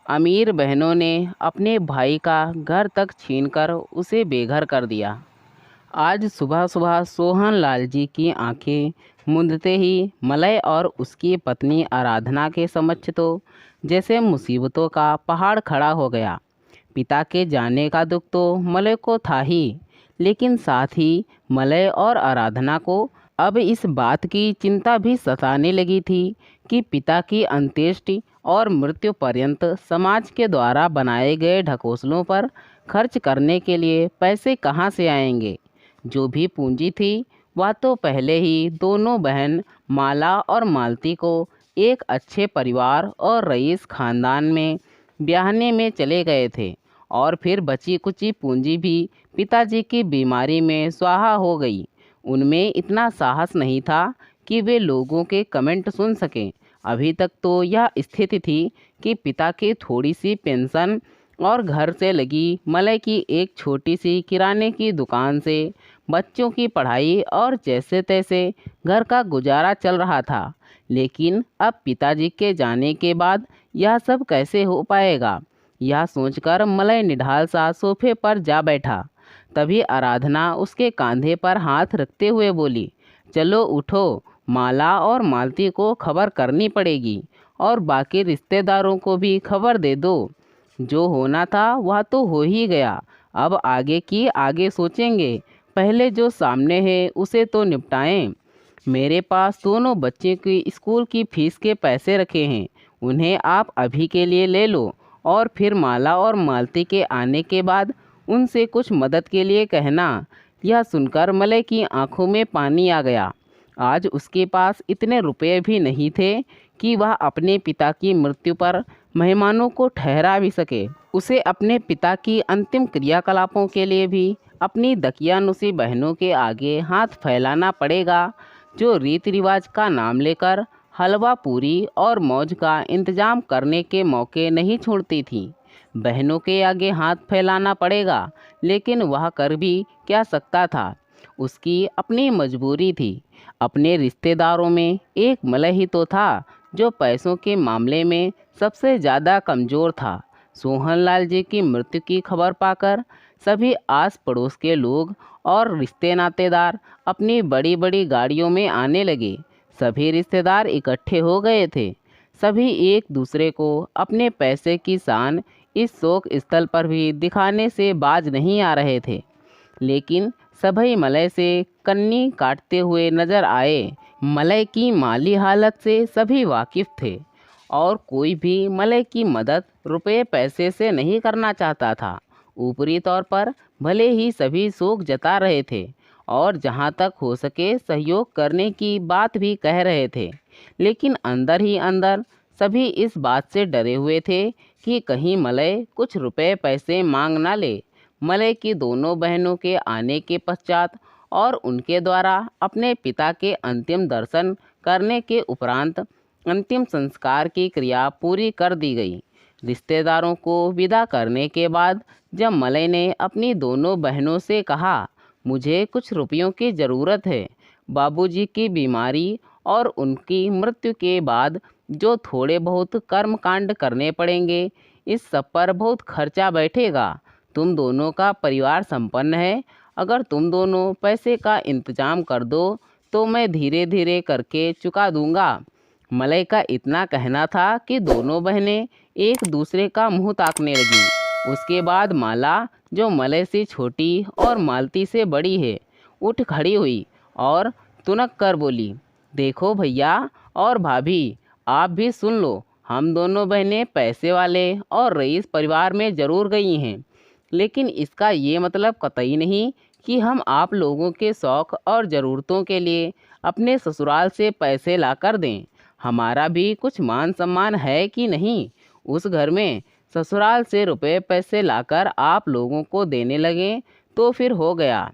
अमीर बहनों ने अपने भाई का घर तक छीनकर उसे बेघर कर दिया। आज सुबह सुबह सोहन लाल जी की आंखें मूंदते ही मलय और उसकी पत्नी आराधना के समक्ष तो जैसे मुसीबतों का पहाड़ खड़ा हो गया। पिता के जाने का दुख तो मलय को था ही, लेकिन साथ ही मलय और आराधना को अब इस बात की चिंता भी सताने लगी थी कि पिता की अंत्येष्टि और मृत्यु पर्यंत समाज के द्वारा बनाए गए ढकोसलों पर खर्च करने के लिए पैसे कहाँ से आएंगे। जो भी पूंजी थी वह तो पहले ही दोनों बहन माला और मालती को एक अच्छे परिवार और रईस खानदान में ब्याहने में चले गए थे, और फिर बची कुची पूंजी भी पिताजी की बीमारी में स्वाहा हो गई। उनमें इतना साहस नहीं था कि वे लोगों के कमेंट सुन सकें। अभी तक तो यह स्थिति थी कि पिता की थोड़ी सी पेंशन और घर से लगी मलय की एक छोटी सी किराने की दुकान से बच्चों की पढ़ाई और जैसे तैसे घर का गुजारा चल रहा था। लेकिन अब पिताजी के जाने के बाद यह सब कैसे हो पाएगा, यह सोचकर मलय निढाल सा सोफे पर जा बैठा। तभी आराधना उसके कंधे पर हाथ रखते हुए बोली, चलो उठो, माला और मालती को खबर करनी पड़ेगी और बाकी रिश्तेदारों को भी खबर दे दो। जो होना था वह तो हो ही गया, अब आगे की आगे सोचेंगे, पहले जो सामने है उसे तो निपटाएं। मेरे पास दोनों बच्चे की स्कूल की फीस के पैसे रखे हैं, उन्हें आप अभी के लिए ले लो और फिर माला और मालती के आने के बाद उनसे कुछ मदद के लिए कहना। यह सुनकर मलय की आंखों में पानी आ गया। आज उसके पास इतने रुपए भी नहीं थे कि वह अपने पिता की मृत्यु पर मेहमानों को ठहरा भी सके। उसे अपने पिता की अंतिम क्रियाकलापों के लिए भी अपनी दकियानुसी बहनों के आगे हाथ फैलाना पड़ेगा, जो रीति रिवाज का नाम लेकर हलवा पूरी और मौज का इंतजाम करने के मौके नहीं छोड़ती थी। बहनों के आगे हाथ फैलाना पड़ेगा, लेकिन वह कर भी क्या सकता था। उसकी अपनी मजबूरी थी। अपने रिश्तेदारों में एक मलय ही तो था जो पैसों के मामले में सबसे ज़्यादा कमज़ोर था। सोहनलाल जी की मृत्यु की खबर पाकर सभी आस पड़ोस के लोग और रिश्ते नातेदार अपनी बड़ी बड़ी गाड़ियों में आने लगे। सभी रिश्तेदार इकट्ठे हो गए थे। सभी एक दूसरे को अपने पैसे की शान इस शोक स्थल पर भी दिखाने से बाज नहीं आ रहे थे। लेकिन सभी मलय से कन्नी काटते हुए नजर आए। मलय की माली हालत से सभी वाकिफ थे और कोई भी मलय की मदद रुपए पैसे से नहीं करना चाहता था। ऊपरी तौर पर भले ही सभी शोक जता रहे थे और जहाँ तक हो सके सहयोग करने की बात भी कह रहे थे, लेकिन अंदर ही अंदर सभी इस बात से डरे हुए थे कि कहीं मलय कुछ रुपए पैसे मांग ना ले। मलय की दोनों बहनों के आने के पश्चात और उनके द्वारा अपने पिता के अंतिम दर्शन करने के उपरांत अंतिम संस्कार की क्रिया पूरी कर दी गई। रिश्तेदारों को विदा करने के बाद जब मलय ने अपनी दोनों बहनों से कहा, मुझे कुछ रुपयों की ज़रूरत है, बाबूजी की बीमारी और उनकी मृत्यु के बाद जो थोड़े बहुत कर्मकांड करने पड़ेंगे, इस सब पर बहुत खर्चा बैठेगा। तुम दोनों का परिवार संपन्न है, अगर तुम दोनों पैसे का इंतजाम कर दो तो मैं धीरे धीरे करके चुका दूंगा। मलय का इतना कहना था कि दोनों बहनें एक दूसरे का मुंह ताकने लगीं। उसके बाद माला, जो मलय से छोटी और मालती से बड़ी है, उठ खड़ी हुई और तुनक कर बोली, देखो भैया और भाभी, आप भी सुन लो, हम दोनों बहनें पैसे वाले और रईस परिवार में ज़रूर गई हैं, लेकिन इसका ये मतलब कतई नहीं कि हम आप लोगों के शौक़ और ज़रूरतों के लिए अपने ससुराल से पैसे ला कर दें। हमारा भी कुछ मान सम्मान है कि नहीं। उस घर में ससुराल से रुपए पैसे लाकर आप लोगों को देने लगें तो फिर हो गया।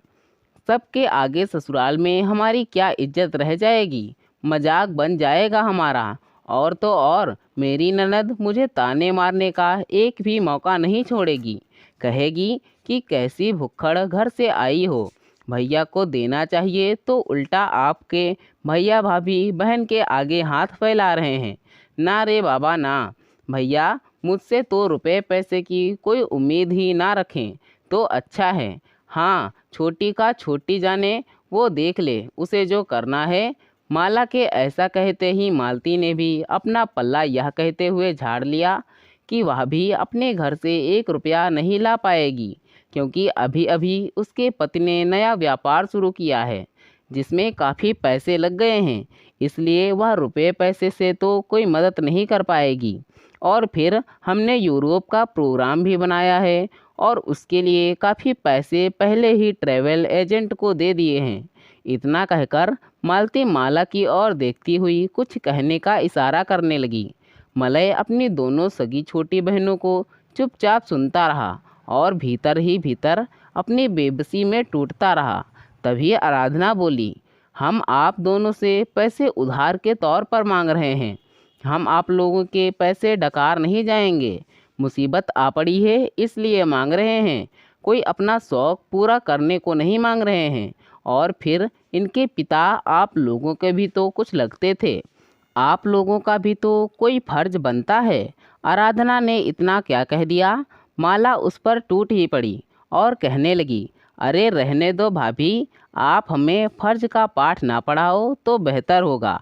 सबके आगे ससुराल में हमारी क्या इज्जत रह जाएगी, मजाक बन जाएगा हमारा। और तो और मेरी ननद मुझे ताने मारने का एक भी मौका नहीं छोड़ेगी, कहेगी कि कैसी भुक्खड़ घर से आई हो, भैया को देना चाहिए तो उल्टा आपके भैया भाभी बहन के आगे हाथ फैला रहे हैं। ना रे बाबा ना, भैया मुझसे तो रुपए पैसे की कोई उम्मीद ही ना रखें तो अच्छा है। हाँ, छोटी का छोटी जाने, वो देख ले, उसे जो करना है। माला के ऐसा कहते ही मालती ने भी अपना पल्ला यह कहते हुए झाड़ लिया कि वह भी अपने घर से 1 रुपया नहीं ला पाएगी, क्योंकि अभी अभी उसके पति ने नया व्यापार शुरू किया है जिसमें काफ़ी पैसे लग गए हैं, इसलिए वह रुपए पैसे से तो कोई मदद नहीं कर पाएगी। और फिर हमने यूरोप का प्रोग्राम भी बनाया है और उसके लिए काफ़ी पैसे पहले ही ट्रैवल एजेंट को दे दिए हैं। इतना कहकर मालती माला की ओर देखती हुई कुछ कहने का इशारा करने लगी। मलय अपनी दोनों सगी छोटी बहनों को चुपचाप सुनता रहा और भीतर ही भीतर अपनी बेबसी में टूटता रहा। तभी आराधना बोली, हम आप दोनों से पैसे उधार के तौर पर मांग रहे हैं। हम आप लोगों के पैसे डकार नहीं जाएंगे। मुसीबत आ पड़ी है इसलिए मांग रहे हैं, कोई अपना शौक़ पूरा करने को नहीं मांग रहे हैं। और फिर इनके पिता आप लोगों के भी तो कुछ लगते थे, आप लोगों का भी तो कोई फर्ज बनता है। आराधना ने इतना क्या कह दिया, माला उस पर टूट ही पड़ी और कहने लगी, अरे रहने दो भाभी, आप हमें फर्ज का पाठ ना पढ़ाओ तो बेहतर होगा।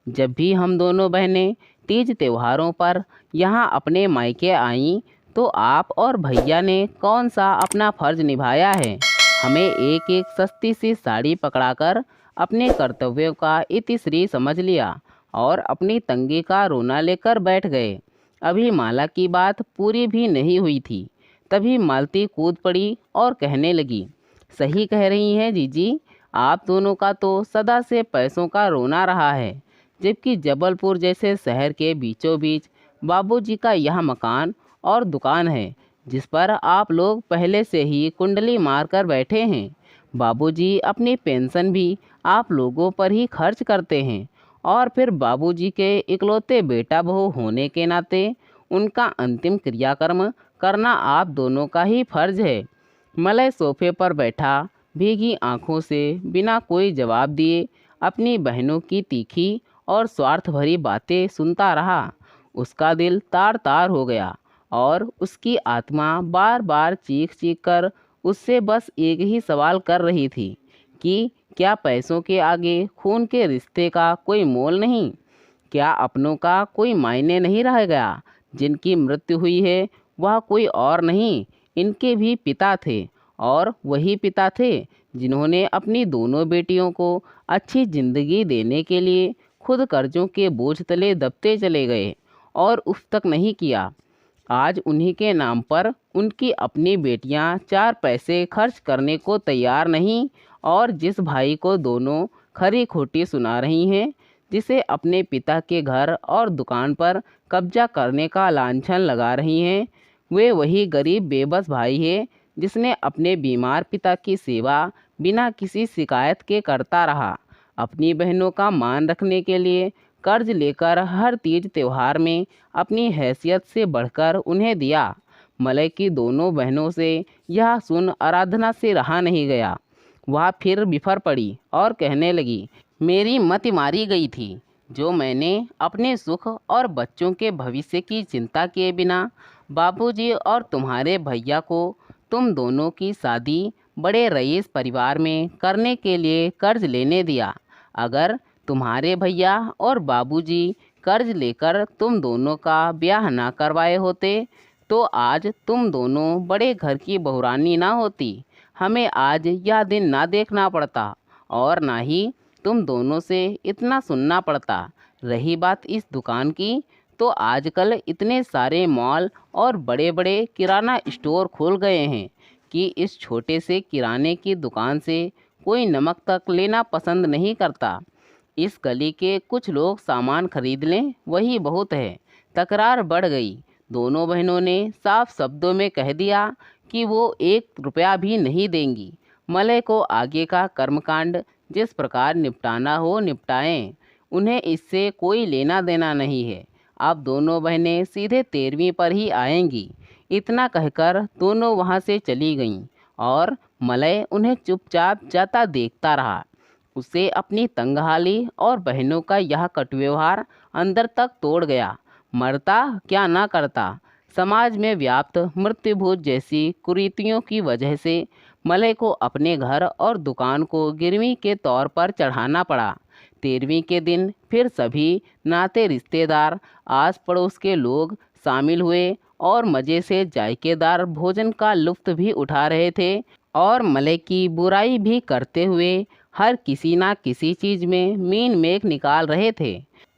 जब भी हम दोनों बहनें तीज त्योहारों पर यहाँ अपने मायके आईं तो आप और भैया ने कौन सा अपना फर्ज निभाया है। हमें एक एक सस्ती सी साड़ी पकड़ाकर अपने कर्तव्यों का इतिश्री समझ लिया और अपनी तंगी का रोना लेकर बैठ गए। अभी माला की बात पूरी भी नहीं हुई थी, तभी मालती कूद पड़ी और कहने लगी, सही कह रही हैं जीजी, आप दोनों का तो सदा से पैसों का रोना रहा है, जबकि जबलपुर जैसे शहर के बीचों बीच बाबूजी का यह मकान और दुकान है जिस पर आप लोग पहले से ही कुंडली मार कर बैठे हैं। बाबूजी अपनी पेंशन भी आप लोगों पर ही खर्च करते हैं और फिर बाबूजी के इकलौते बेटा बहू होने के नाते उनका अंतिम क्रियाकर्म करना आप दोनों का ही फर्ज है। मलय सोफे पर बैठा भीगी आंखों से बिना कोई जवाब दिए अपनी बहनों की तीखी और स्वार्थ भरी बातें सुनता रहा। उसका दिल तार तार हो गया और उसकी आत्मा बार बार चीख चीख कर उससे बस एक ही सवाल कर रही थी कि क्या पैसों के आगे खून के रिश्ते का कोई मोल नहीं, क्या अपनों का कोई मायने नहीं रह गया। जिनकी मृत्यु हुई है वह कोई और नहीं, इनके भी पिता थे और वही पिता थे जिन्होंने अपनी दोनों बेटियों को अच्छी जिंदगी देने के लिए खुद कर्जों के बोझ तले दबते चले गए और उफ तक नहीं किया। आज उन्हीं के नाम पर उनकी अपनी बेटियां 4 पैसे खर्च करने को तैयार नहीं और जिस भाई को दोनों खरी खोटी सुना रही हैं, जिसे अपने पिता के घर और दुकान पर कब्जा करने का लांछन लगा रही हैं, वे वही गरीब बेबस भाई है जिसने अपने बीमार पिता की सेवा बिना किसी शिकायत के करता रहा। अपनी बहनों का मान रखने के लिए कर्ज लेकर हर तीज त्योहार में अपनी हैसियत से बढ़कर उन्हें दिया। मलय की दोनों बहनों से यह सुन आराधना से रहा नहीं गया। वह फिर बिफर पड़ी और कहने लगी, मेरी मत मारी गई थी जो मैंने अपने सुख और बच्चों के भविष्य की चिंता किए बिना बाबूजी और तुम्हारे भैया को तुम दोनों की शादी बड़े रईस परिवार में करने के लिए कर्ज लेने दिया। अगर तुम्हारे भैया और बाबूजी कर्ज लेकर तुम दोनों का ब्याह ना करवाए होते तो आज तुम दोनों बड़े घर की बहुरानी ना होती, हमें आज यह दिन ना देखना पड़ता और ना ही तुम दोनों से इतना सुनना पड़ता। रही बात इस दुकान की, तो आजकल इतने सारे मॉल और बड़े बड़े किराना स्टोर खुल गए हैं कि इस छोटे से किराने की दुकान से कोई नमक तक लेना पसंद नहीं करता। इस गली के कुछ लोग सामान खरीद लें वही बहुत है। तकरार बढ़ गई। दोनों बहनों ने साफ शब्दों में कह दिया कि वो 1 रुपया भी नहीं देंगी। मलय को आगे का कर्मकांड जिस प्रकार निपटाना हो निपटाएं, उन्हें इससे कोई लेना देना नहीं है। अब दोनों बहनें सीधे 13वीं पर ही आएंगी। इतना कहकर दोनों वहाँ से चली गईं और मलय उन्हें चुपचाप जाता देखता रहा। उसे अपनी तंगहाली और बहनों का यह कटुव्यवहार अंदर तक तोड़ गया। मरता क्या ना करता, समाज में व्याप्त मृत्युभोज जैसी कुरीतियों की वजह से मलय को अपने घर और दुकान को गिरवी के तौर पर चढ़ाना पड़ा। 13वीं के दिन फिर सभी नाते रिश्तेदार, आस पड़ोस के लोग शामिल हुए और मज़े से जायकेदार भोजन का लुत्फ़ भी उठा रहे थे और मलय की बुराई भी करते हुए हर किसी ना किसी चीज़ में मीन मेख निकाल रहे थे।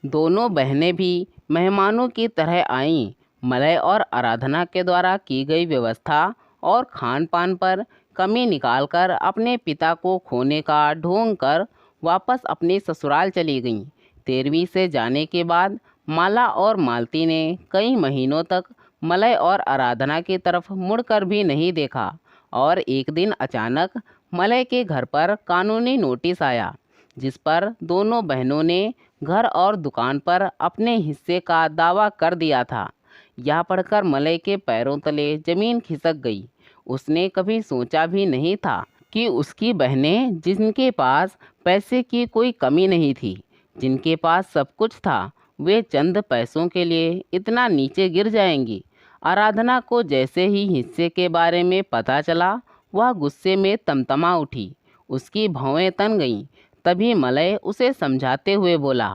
दोनों बहनें भी मेहमानों की तरह आईं। मलय और आराधना के द्वारा की गई व्यवस्था और खान पान पर कमी निकालकर अपने पिता को खोने का ढोंग कर वापस अपने ससुराल चली गईं। 13वीं से जाने के बाद माला और मालती ने कई महीनों तक मलय और आराधना की तरफ मुड़कर भी नहीं देखा और एक दिन अचानक मलय के घर पर कानूनी नोटिस आया, जिस पर दोनों बहनों ने घर और दुकान पर अपने हिस्से का दावा कर दिया था। यह पढ़कर मलय के पैरों तले जमीन खिसक गई। उसने कभी सोचा भी नहीं था कि उसकी बहनें, जिनके पास पैसे की कोई कमी नहीं थी, जिनके पास सब कुछ था, वे चंद पैसों के लिए इतना नीचे गिर जाएंगी। आराधना को जैसे ही हिस्से के बारे में पता चला, वह गुस्से में तमतमा उठी। उसकी भौहें तन गईं। तभी मलय उसे समझाते हुए बोला,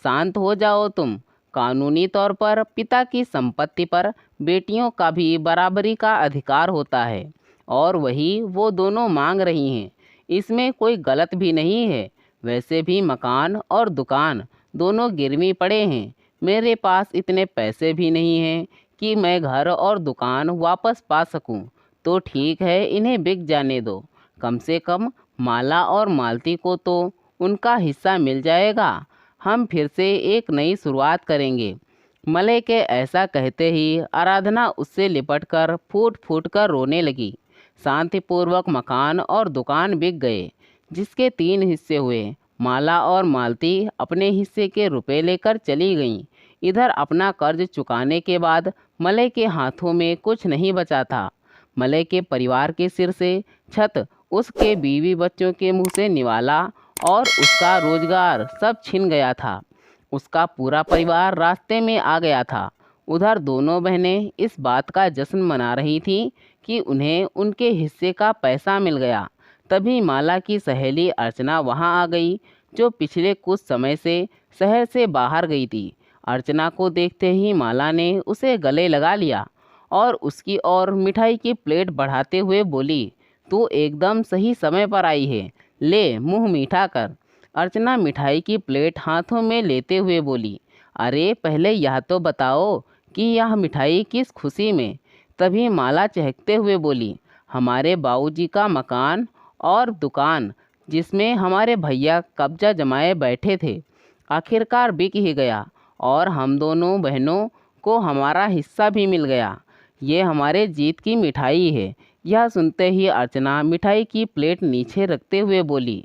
शांत हो जाओ तुम। कानूनी तौर पर पिता की संपत्ति पर बेटियों का भी बराबरी का अधिकार होता है और वही वो दोनों मांग रही हैं। इसमें कोई गलत भी नहीं है। वैसे भी मकान और दुकान दोनों गिरवी पड़े हैं। मेरे पास इतने पैसे भी नहीं हैं कि मैं घर और दुकान वापस पा सकूं। तो ठीक है, इन्हें बिक जाने दो। कम से कम माला और मालती को तो उनका हिस्सा मिल जाएगा। हम फिर से एक नई शुरुआत करेंगे। मलय के ऐसा कहते ही आराधना उससे लिपटकर फूट फूट कर रोने लगी। शांतिपूर्वक मकान और दुकान बिक गए, जिसके 3 हिस्से हुए। माला और मालती अपने हिस्से के रुपए लेकर चली गईं। इधर अपना कर्ज चुकाने के बाद मलय के हाथों में कुछ नहीं बचा था। मलय के परिवार के सिर से छत उसके बीवी बच्चों के मुंह से निवाला और उसका रोजगार सब छिन गया था। उसका पूरा परिवार रास्ते में आ गया था। उधर दोनों बहनें इस बात का जश्न मना रही थीं कि उन्हें उनके हिस्से का पैसा मिल गया। तभी माला की सहेली अर्चना वहां आ गई, जो पिछले कुछ समय से शहर से बाहर गई थी। अर्चना को देखते ही माला ने उसे गले लगा लिया और उसकी ओर मिठाई की प्लेट बढ़ाते हुए बोली, तू एकदम सही समय पर आई है, ले मुंह मीठा कर। अर्चना मिठाई की प्लेट हाथों में लेते हुए बोली, अरे पहले यह तो बताओ कि यह मिठाई किस खुशी में। तभी माला चहकते हुए बोली, हमारे बाबूजी का मकान और दुकान, जिसमें हमारे भैया कब्जा जमाए बैठे थे, आखिरकार बिक ही गया और हम दोनों बहनों को हमारा हिस्सा भी मिल गया। ये हमारे जीत की मिठाई है। यह सुनते ही अर्चना मिठाई की प्लेट नीचे रखते हुए बोली,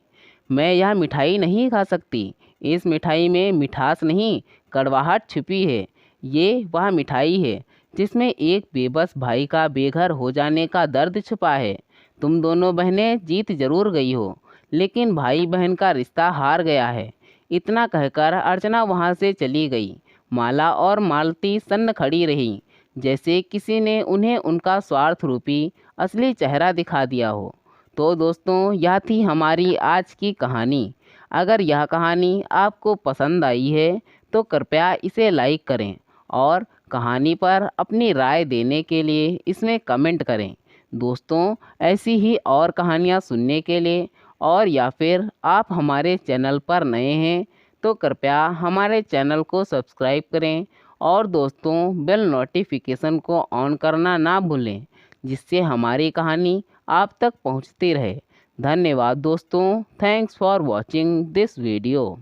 मैं यह मिठाई नहीं खा सकती। इस मिठाई में मिठास नहीं, कड़वाहट छिपी है। ये वह मिठाई है जिसमें एक बेबस भाई का बेघर हो जाने का दर्द छुपा है। तुम दोनों बहनें जीत जरूर गई हो, लेकिन भाई बहन का रिश्ता हार गया है। इतना कहकर अर्चना वहाँ से चली गई। माला और मालती सन्न खड़ी रहीं, जैसे किसी ने उन्हें उनका स्वार्थ रूपी असली चेहरा दिखा दिया हो। तो दोस्तों, यह थी हमारी आज की कहानी। अगर यह कहानी आपको पसंद आई है तो कृपया इसे लाइक करें और कहानी पर अपनी राय देने के लिए इसमें कमेंट करें। दोस्तों, ऐसी ही और कहानियाँ सुनने के लिए और या फिर आप हमारे चैनल पर नए हैं तो कृपया हमारे चैनल को सब्सक्राइब करें और दोस्तों बेल नोटिफिकेशन को ऑन करना ना भूलें, जिससे हमारी कहानी आप तक पहुंचती रहे। धन्यवाद दोस्तों। Thanks for watching this video.